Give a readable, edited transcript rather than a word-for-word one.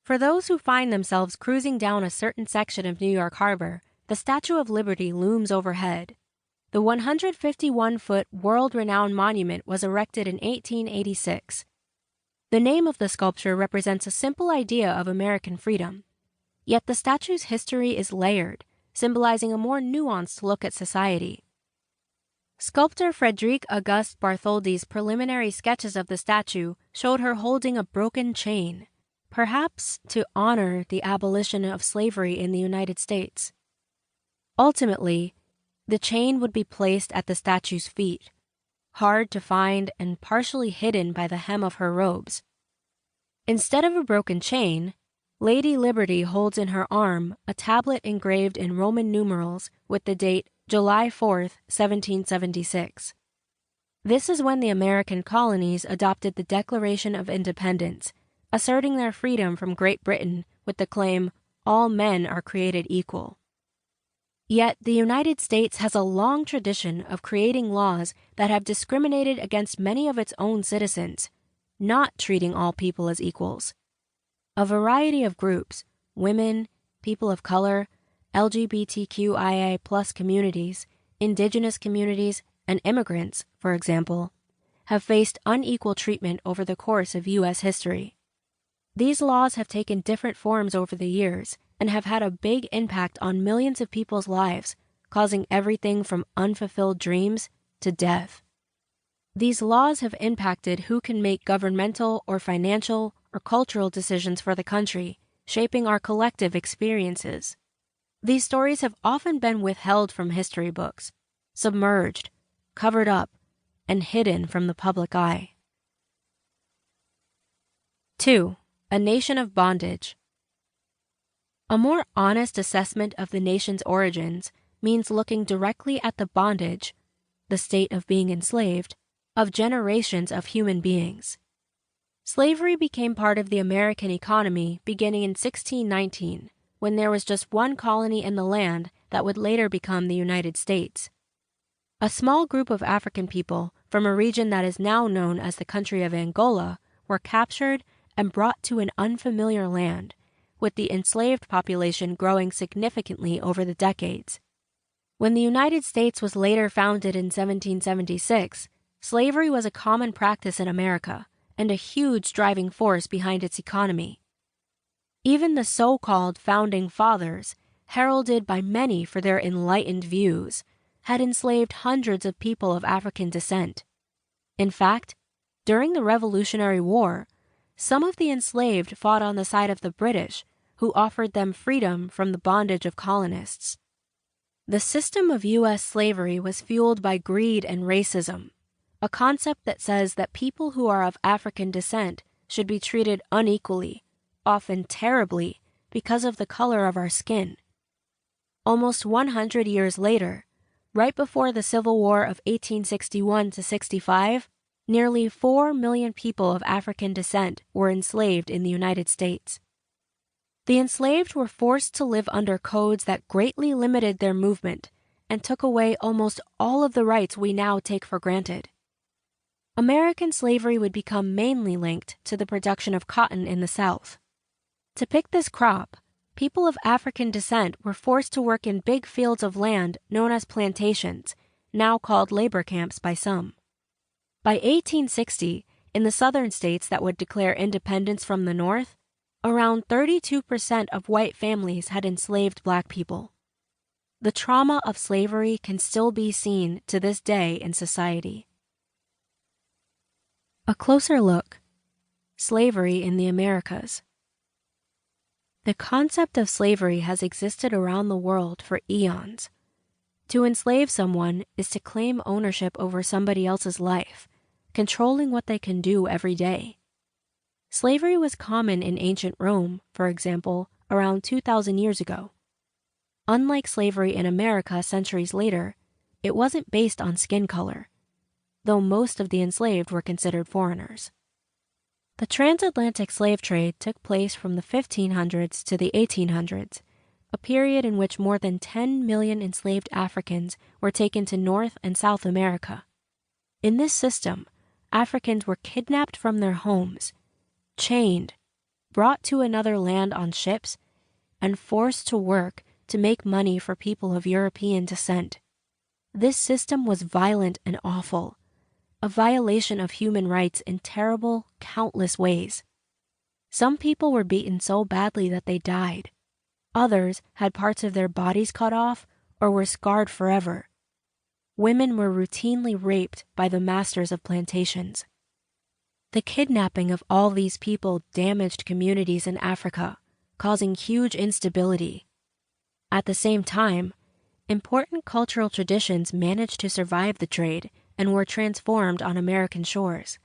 For those who find themselves cruising down a certain section of New York Harbor, the Statue of Liberty looms overhead. The 151-foot world-renowned monument was erected in 1886. The name of the sculpture represents a simple idea of American freedom. Yet the statue's history is layered, symbolizing a more nuanced look at society. Sculptor Frédéric Auguste Bartholdi's preliminary sketches of the statue showed her holding a broken chain, perhaps to honor the abolition of slavery in the United States. Ultimately, the chain would be placed at the statue's feet, hard to find and partially hidden by the hem of her robes. Instead of a broken chain, Lady Liberty holds in her arm a tablet engraved in Roman numerals with the date July 4, 1776. This is when the American colonies adopted the Declaration of Independence, asserting their freedom from Great Britain with the claim, "All men are created equal." Yet the United States has a long tradition of creating laws that have discriminated against many of its own citizens, not treating all people as equals. A variety of groups, women, people of color, LGBTQIA+ communities, indigenous communities, and immigrants, for example, have faced unequal treatment over the course of U.S. history. These laws have taken different forms over the years and have had a big impact on millions of people's lives, causing everything from unfulfilled dreams to death. These laws have impacted who can make governmental or financial or cultural decisions for the country, shaping our collective experiences. These stories have often been withheld from history books, submerged, covered up, and hidden from the public eye. 2. A nation of bondage. A more honest assessment of the nation's origins means looking directly at the bondage, the state of being enslaved, of generations of human beings. Slavery became part of the American economy beginning in 1619, when there was just one colony in the land that would later become the United States. A small group of African people from a region that is now known as the country of Angola were captured and brought to an unfamiliar land, with the enslaved population growing significantly over the decades. When the United States was later founded in 1776, slavery was a common practice in America and a huge driving force behind its economy. Even the so-called Founding Fathers, heralded by many for their enlightened views, had enslaved hundreds of people of African descent. In fact, during the Revolutionary War, some of the enslaved fought on the side of the British, who offered them freedom from the bondage of colonists. The system of U.S. slavery was fueled by greed and racism, a concept that says that people who are of African descent should be treated unequally, often terribly, because of the color of our skin. Almost 100 years later, right before the Civil War of 1861 to 65, nearly 4 million people of African descent were enslaved in the United States. The enslaved were forced to live under codes that greatly limited their movement and took away almost all of the rights we now take for granted. American slavery would become mainly linked to the production of cotton in the South. To pick this crop, people of African descent were forced to work in big fields of land known as plantations, now called labor camps by some. By 1860, in the southern states that would declare independence from the North, around 32% of white families had enslaved Black people. The trauma of slavery can still be seen to this day in society. A closer look: slavery in the Americas. The concept of slavery has existed around the world for eons. To enslave someone is to claim ownership over somebody else's life, controlling what they can do every day. Slavery was common in ancient Rome, for example, around 2,000 years ago. Unlike slavery in America centuries later, it wasn't based on skin color, though most of the enslaved were considered foreigners. The transatlantic slave trade took place from the 1500s to the 1800s, a period in which more than 10 million enslaved Africans were taken to North and South America. In this system, Africans were kidnapped from their homes, chained, brought to another land on ships, and forced to work to make money for people of European descent. This system was violent and awful, a violation of human rights in terrible, countless ways. Some people were beaten so badly that they died. Others had parts of their bodies cut off or were scarred forever. Women were routinely raped by the masters of plantations. The kidnapping of all these people damaged communities in Africa, causing huge instability. At the same time, important cultural traditions managed to survive the trade and were transformed on American shores.